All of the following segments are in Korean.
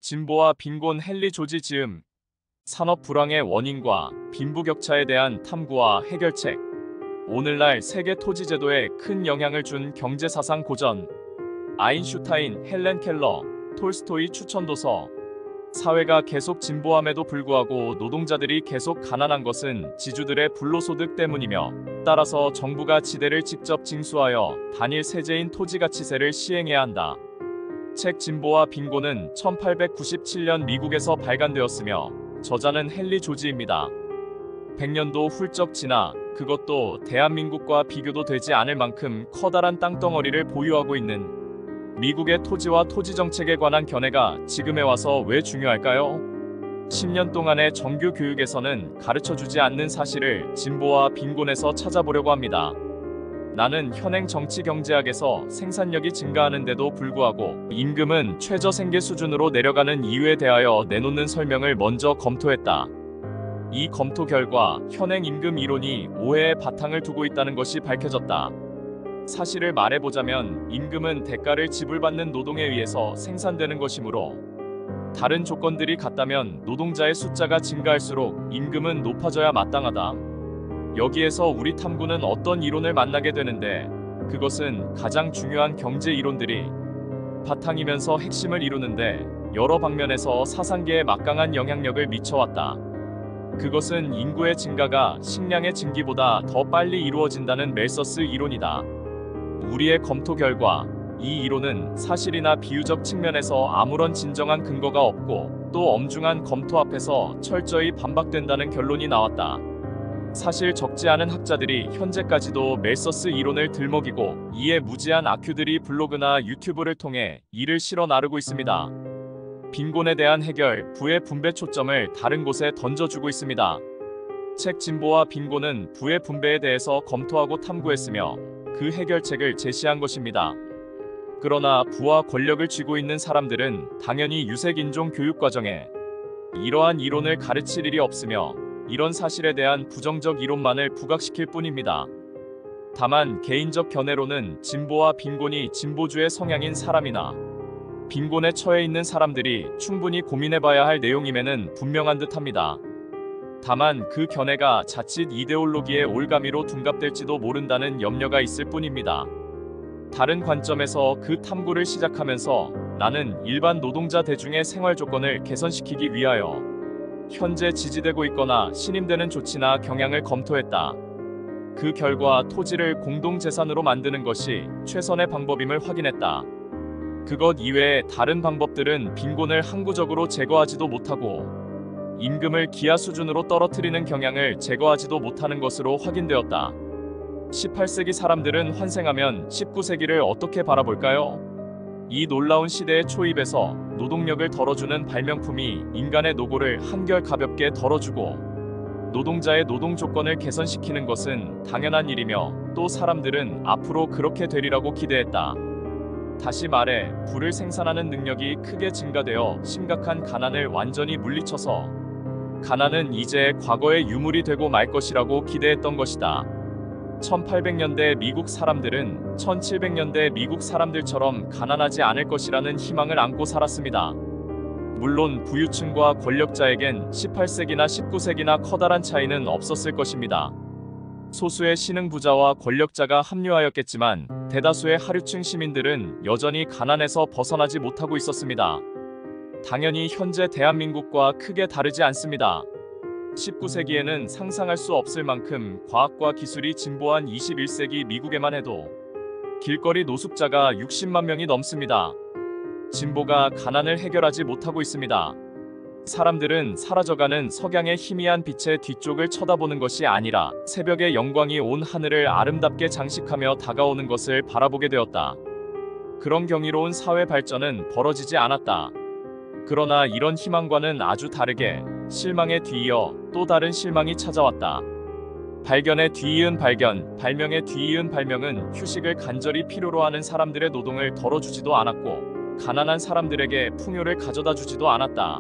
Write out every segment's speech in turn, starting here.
진보와 빈곤 헨리 조지 즈음. 산업 불황의 원인과 빈부격차에 대한 탐구와 해결책. 오늘날 세계 토지 제도에 큰 영향을 준 경제사상 고전. 아인슈타인, 헬렌 켈러, 톨스토이 추천 도서. 사회가 계속 진보함에도 불구하고 노동자들이 계속 가난한 것은 지주들의 불로소득 때문이며, 따라서 정부가 지대를 직접 징수하여 단일 세제인 토지가치세를 시행해야 한다. 책 진보와 빈곤은 1897년 미국에서 발간되었으며 저자는 헨리 조지입니다. 100년도 훌쩍 지나 그것도 대한민국과 비교도 되지 않을 만큼 커다란 땅덩어리를 보유하고 있는 미국의 토지와 토지 정책에 관한 견해가 지금에 와서 왜 중요할까요? 10년 동안의 정규 교육에서는 가르쳐주지 않는 사실을 진보와 빈곤에서 찾아보려고 합니다. 나는 현행 정치경제학에서 생산력이 증가하는데도 불구하고 임금은 최저생계 수준으로 내려가는 이유에 대하여 내놓는 설명을 먼저 검토했다. 이 검토 결과 현행 임금 이론이 오해의 바탕을 두고 있다는 것이 밝혀졌다. 사실을 말해보자면 임금은 대가를 지불받는 노동에 의해서 생산되는 것이므로, 다른 조건들이 같다면 노동자의 숫자가 증가할수록 임금은 높아져야 마땅하다. 여기에서 우리 탐구는 어떤 이론을 만나게 되는데, 그것은 가장 중요한 경제 이론들이 바탕이면서 핵심을 이루는데 여러 방면에서 사상계에 막강한 영향력을 미쳐왔다. 그것은 인구의 증가가 식량의 증기보다 더 빨리 이루어진다는 멜서스 이론이다. 우리의 검토 결과 이 이론은 사실이나 비유적 측면에서 아무런 진정한 근거가 없고, 또 엄중한 검토 앞에서 철저히 반박된다는 결론이 나왔다. 사실 적지 않은 학자들이 현재까지도 멜서스 이론을 들먹이고, 이에 무지한 아큐들이 블로그나 유튜브를 통해 이를 실어 나르고 있습니다. 빈곤에 대한 해결, 부의 분배 초점을 다른 곳에 던져주고 있습니다. 책 진보와 빈곤은 부의 분배에 대해서 검토하고 탐구했으며 그 해결책을 제시한 것입니다. 그러나 부와 권력을 쥐고 있는 사람들은 당연히 유색인종 교육과정에 이러한 이론을 가르칠 일이 없으며, 이런 사실에 대한 부정적 이론만을 부각시킬 뿐입니다. 다만 개인적 견해로는 진보와 빈곤이 진보주의 성향인 사람이나 빈곤에 처해 있는 사람들이 충분히 고민해봐야 할 내용임에는 분명한 듯합니다. 다만 그 견해가 자칫 이데올로기의 올가미로 둔갑될지도 모른다는 염려가 있을 뿐입니다. 다른 관점에서 그 탐구를 시작하면서 나는 일반 노동자 대중의 생활 조건을 개선시키기 위하여 현재 지지되고 있거나 신임되는 조치나 경향을 검토했다. 그 결과 토지를 공동재산으로 만드는 것이 최선의 방법임을 확인했다. 그것 이외에 다른 방법들은 빈곤을 항구적으로 제거하지도 못하고 임금을 기하 수준으로 떨어뜨리는 경향을 제거하지도 못하는 것으로 확인되었다. 18세기 사람들은 환생하면 19세기를 어떻게 바라볼까요? 이 놀라운 시대의 초입에서 노동력을 덜어주는 발명품이 인간의 노고를 한결 가볍게 덜어주고 노동자의 노동 조건을 개선시키는 것은 당연한 일이며, 또 사람들은 앞으로 그렇게 되리라고 기대했다. 다시 말해, 부를 생산하는 능력이 크게 증가되어 심각한 가난을 완전히 물리쳐서 가난은 이제 과거의 유물이 되고 말 것이라고 기대했던 것이다. 1800년대 미국 사람들은 1700년대 미국 사람들처럼 가난하지 않을 것이라는 희망을 안고 살았습니다. 물론 부유층과 권력자에겐 18세기나 19세기나 커다란 차이는 없었을 것입니다. 소수의 신흥 부자와 권력자가 합류하였겠지만 대다수의 하류층 시민들은 여전히 가난에서 벗어나지 못하고 있었습니다. 당연히 현재 대한민국과 크게 다르지 않습니다. 19세기에는 상상할 수 없을 만큼 과학과 기술이 진보한 21세기 미국에만 해도 길거리 노숙자가 60만 명이 넘습니다. 진보가 가난을 해결하지 못하고 있습니다. 사람들은 사라져가는 석양의 희미한 빛의 뒤쪽을 쳐다보는 것이 아니라 새벽의 영광이 온 하늘을 아름답게 장식하며 다가오는 것을 바라보게 되었다. 그런 경이로운 사회 발전은 벌어지지 않았다. 그러나 이런 희망과는 아주 다르게 실망에 뒤이어 또 다른 실망이 찾아왔다. 발견에 뒤이은 발견, 발명에 뒤이은 발명은 휴식을 간절히 필요로 하는 사람들의 노동을 덜어주지도 않았고, 가난한 사람들에게 풍요를 가져다 주지도 않았다.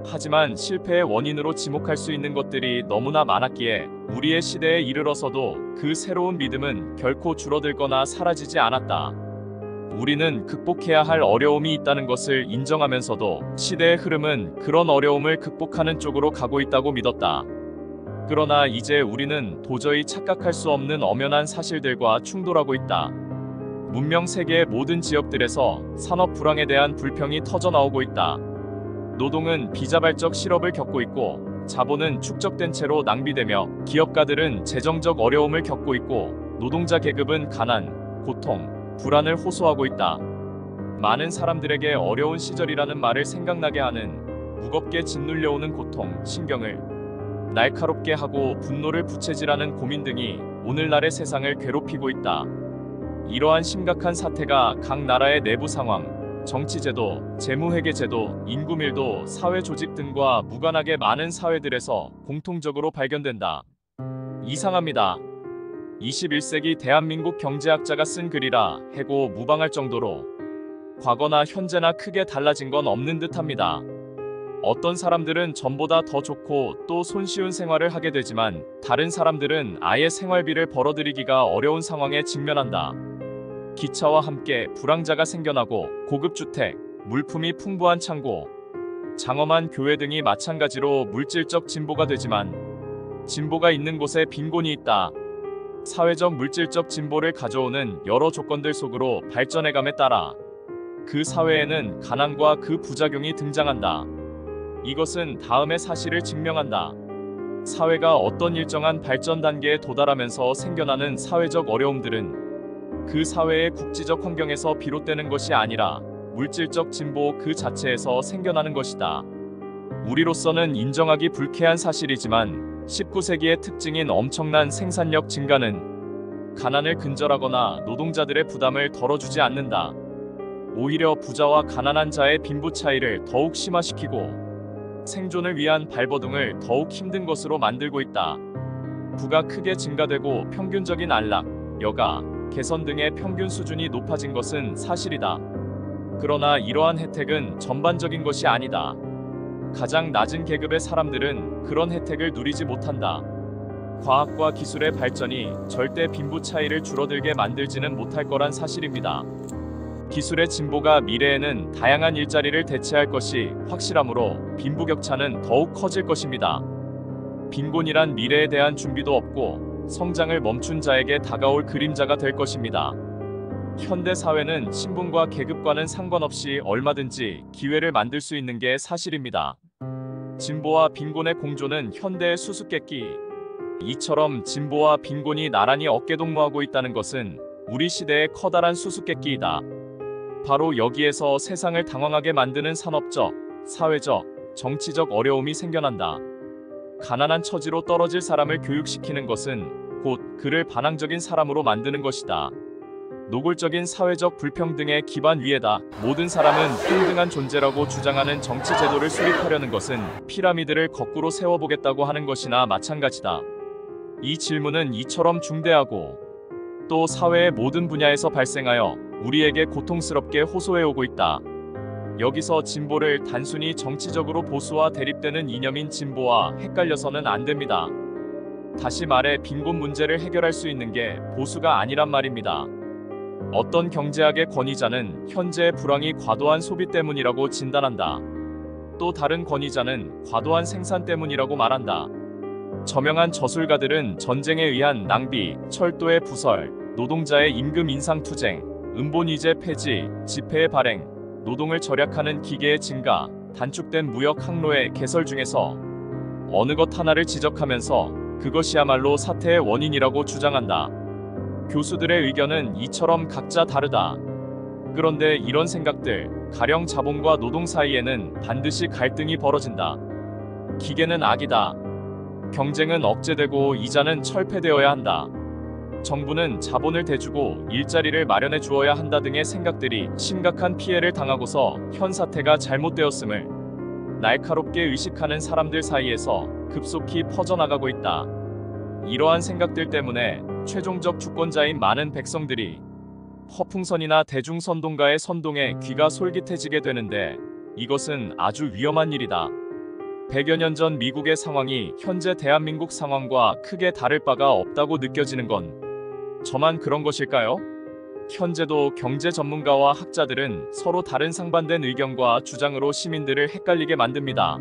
하지만 실패의 원인으로 지목할 수 있는 것들이 너무나 많았기에 우리의 시대에 이르러서도 그 새로운 믿음은 결코 줄어들거나 사라지지 않았다. 우리는 극복해야 할 어려움이 있다는 것을 인정하면서도 시대의 흐름은 그런 어려움을 극복하는 쪽으로 가고 있다고 믿었다. 그러나 이제 우리는 도저히 착각할 수 없는 엄연한 사실들과 충돌하고 있다. 문명 세계의 모든 지역들에서 산업 불황에 대한 불평이 터져나오고 있다. 노동은 비자발적 실업을 겪고 있고 자본은 축적된 채로 낭비되며 기업가들은 재정적 어려움을 겪고 있고 노동자 계급은 가난, 고통, 불안을 호소하고 있다. 많은 사람들에게 어려운 시절이라는 말을 생각나게 하는 무겁게 짓눌려오는 고통, 신경을 날카롭게 하고 분노를 부채질하는 고민 등이 오늘날의 세상을 괴롭히고 있다. 이러한 심각한 사태가 각 나라의 내부 상황, 정치제도, 재무회계제도, 인구밀도, 사회조직 등과 무관하게 많은 사회들에서 공통적으로 발견된다. 이상합니다. 21세기 대한민국 경제학자가 쓴 글이라 해고 무방할 정도로 과거나 현재나 크게 달라진 건 없는 듯합니다. 어떤 사람들은 전보다 더 좋고 또 손쉬운 생활을 하게 되지만 다른 사람들은 아예 생활비를 벌어들이기가 어려운 상황에 직면한다. 기차와 함께 불황자가 생겨나고 고급주택, 물품이 풍부한 창고, 장엄한 교회 등이 마찬가지로 물질적 진보가 되지만 진보가 있는 곳에 빈곤이 있다. 사회적 물질적 진보를 가져오는 여러 조건들 속으로 발전해감에 따라 그 사회에는 가난과 그 부작용이 등장한다. 이것은 다음의 사실을 증명한다. 사회가 어떤 일정한 발전 단계에 도달하면서 생겨나는 사회적 어려움들은 그 사회의 국지적 환경에서 비롯되는 것이 아니라 물질적 진보 그 자체에서 생겨나는 것이다. 우리로서는 인정하기 불쾌한 사실이지만 19세기의 특징인 엄청난 생산력 증가는 가난을 근절하거나 노동자들의 부담을 덜어주지 않는다. 오히려 부자와 가난한 자의 빈부 차이를 더욱 심화시키고 생존을 위한 발버둥을 더욱 힘든 것으로 만들고 있다. 부가 크게 증가되고 평균적인 안락, 여가, 개선 등의 평균 수준이 높아진 것은 사실이다. 그러나 이러한 혜택은 전반적인 것이 아니다. 가장 낮은 계급의 사람들은 그런 혜택을 누리지 못한다. 과학과 기술의 발전이 절대 빈부 차이를 줄어들게 만들지는 못할 거란 사실입니다. 기술의 진보가 미래에는 다양한 일자리를 대체할 것이 확실하므로 빈부격차는 더욱 커질 것입니다. 빈곤이란 미래에 대한 준비도 없고 성장을 멈춘 자에게 다가올 그림자가 될 것입니다. 현대 사회는 신분과 계급과는 상관없이 얼마든지 기회를 만들 수 있는 게 사실입니다. 진보와 빈곤의 공존은 현대의 수수께끼. 이처럼 진보와 빈곤이 나란히 어깨동무하고 있다는 것은 우리 시대의 커다란 수수께끼이다. 바로 여기에서 세상을 당황하게 만드는 산업적, 사회적, 정치적 어려움이 생겨난다. 가난한 처지로 떨어질 사람을 교육시키는 것은 곧 그를 반항적인 사람으로 만드는 것이다. 노골적인 사회적 불평등의 기반 위에다 모든 사람은 평등한 존재라고 주장하는 정치 제도를 수립하려는 것은 피라미드를 거꾸로 세워보겠다고 하는 것이나 마찬가지다. 이 질문은 이처럼 중대하고 또 사회의 모든 분야에서 발생하여 우리에게 고통스럽게 호소해오고 있다. 여기서 진보를 단순히 정치적으로 보수와 대립되는 이념인 진보와 헷갈려서는 안 됩니다. 다시 말해 빈곤 문제를 해결할 수 있는 게 보수가 아니란 말입니다. 어떤 경제학의 권위자는 현재의 불황이 과도한 소비 때문이라고 진단한다. 또 다른 권위자는 과도한 생산 때문이라고 말한다. 저명한 저술가들은 전쟁에 의한 낭비, 철도의 부설, 노동자의 임금 인상 투쟁, 은본위제 폐지, 지폐의 발행, 노동을 절약하는 기계의 증가, 단축된 무역 항로의 개설 중에서 어느 것 하나를 지적하면서 그것이야말로 사태의 원인이라고 주장한다. 교수들의 의견은 이처럼 각자 다르다. 그런데 이런 생각들, 가령 자본과 노동 사이에는 반드시 갈등이 벌어진다. 기계는 악이다. 경쟁은 억제되고 이자는 철폐되어야 한다. 정부는 자본을 대주고 일자리를 마련해 주어야 한다 등의 생각들이 심각한 피해를 당하고서 현 사태가 잘못되었음을 날카롭게 의식하는 사람들 사이에서 급속히 퍼져나가고 있다. 이러한 생각들 때문에 최종적 주권자인 많은 백성들이 허풍선이나 대중선동가의 선동에 귀가 솔깃해지게 되는데 이것은 아주 위험한 일이다. 100여 년 전 미국의 상황이 현재 대한민국 상황과 크게 다를 바가 없다고 느껴지는 건 저만 그런 것일까요? 현재도 경제 전문가와 학자들은 서로 다른 상반된 의견과 주장으로 시민들을 헷갈리게 만듭니다.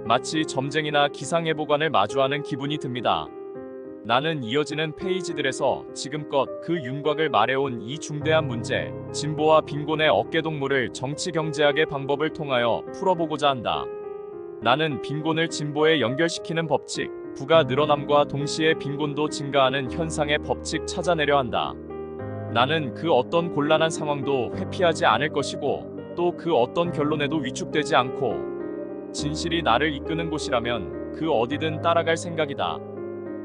마치 점쟁이나 기상예보관을 마주하는 기분이 듭니다. 나는 이어지는 페이지들에서 지금껏 그 윤곽을 말해온 이 중대한 문제, 진보와 빈곤의 어깨동무를 정치경제학의 방법을 통하여 풀어보고자 한다. 나는 빈곤을 진보에 연결시키는 법칙, 부가 늘어남과 동시에 빈곤도 증가하는 현상의 법칙 찾아내려 한다. 나는 그 어떤 곤란한 상황도 회피하지 않을 것이고 또 그 어떤 결론에도 위축되지 않고 진실이 나를 이끄는 곳이라면 그 어디든 따라갈 생각이다.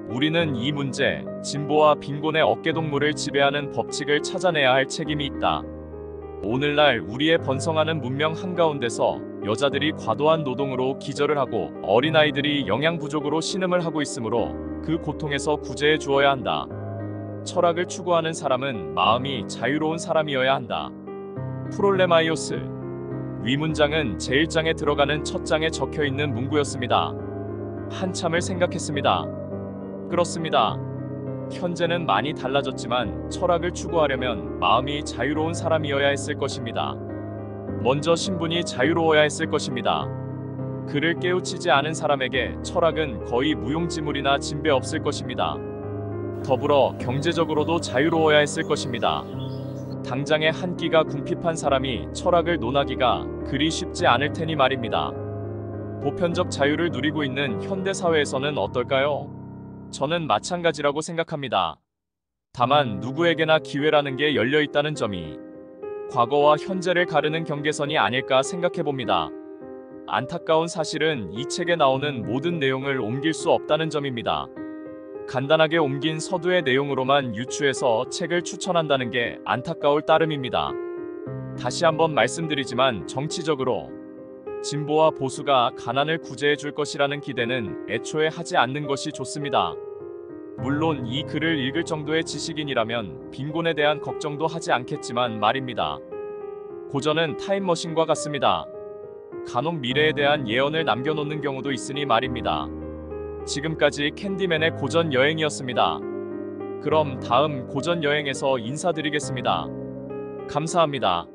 우리는 이 문제, 진보와 빈곤의 어깨동무를 지배하는 법칙을 찾아내야 할 책임이 있다. 오늘날 우리의 번성하는 문명 한가운데서 여자들이 과도한 노동으로 기절을 하고 어린아이들이 영양 부족으로 신음을 하고 있으므로 그 고통에서 구제해 주어야 한다. 철학을 추구하는 사람은 마음이 자유로운 사람이어야 한다. 프롤레마이오스. 위 문장은 제1장에 들어가는 첫 장에 적혀있는 문구였습니다. 한참을 생각했습니다. 그렇습니다. 현재는 많이 달라졌지만 철학을 추구하려면 마음이 자유로운 사람이어야 했을 것입니다. 먼저 신분이 자유로워야 했을 것입니다. 그를 깨우치지 않은 사람에게 철학은 거의 무용지물이나 진배 없을 것입니다. 더불어 경제적으로도 자유로워야 했을 것입니다. 당장에 한 끼가 궁핍한 사람이 철학을 논하기가 그리 쉽지 않을 테니 말입니다. 보편적 자유를 누리고 있는 현대 사회에서는 어떨까요? 저는 마찬가지라고 생각합니다. 다만 누구에게나 기회라는 게 열려 있다는 점이 과거와 현재를 가르는 경계선이 아닐까 생각해봅니다. 안타까운 사실은 이 책에 나오는 모든 내용을 옮길 수 없다는 점입니다. 간단하게 옮긴 서두의 내용으로만 유추해서 책을 추천한다는 게 안타까울 따름입니다. 다시 한번 말씀드리지만 정치적으로 진보와 보수가 가난을 구제해 줄 것이라는 기대는 애초에 하지 않는 것이 좋습니다. 물론 이 글을 읽을 정도의 지식인이라면 빈곤에 대한 걱정도 하지 않겠지만 말입니다. 고전은 타임머신과 같습니다. 간혹 미래에 대한 예언을 남겨놓는 경우도 있으니 말입니다. 지금까지 캔디맨의 고전 여행이었습니다. 그럼 다음 고전 여행에서 인사드리겠습니다. 감사합니다.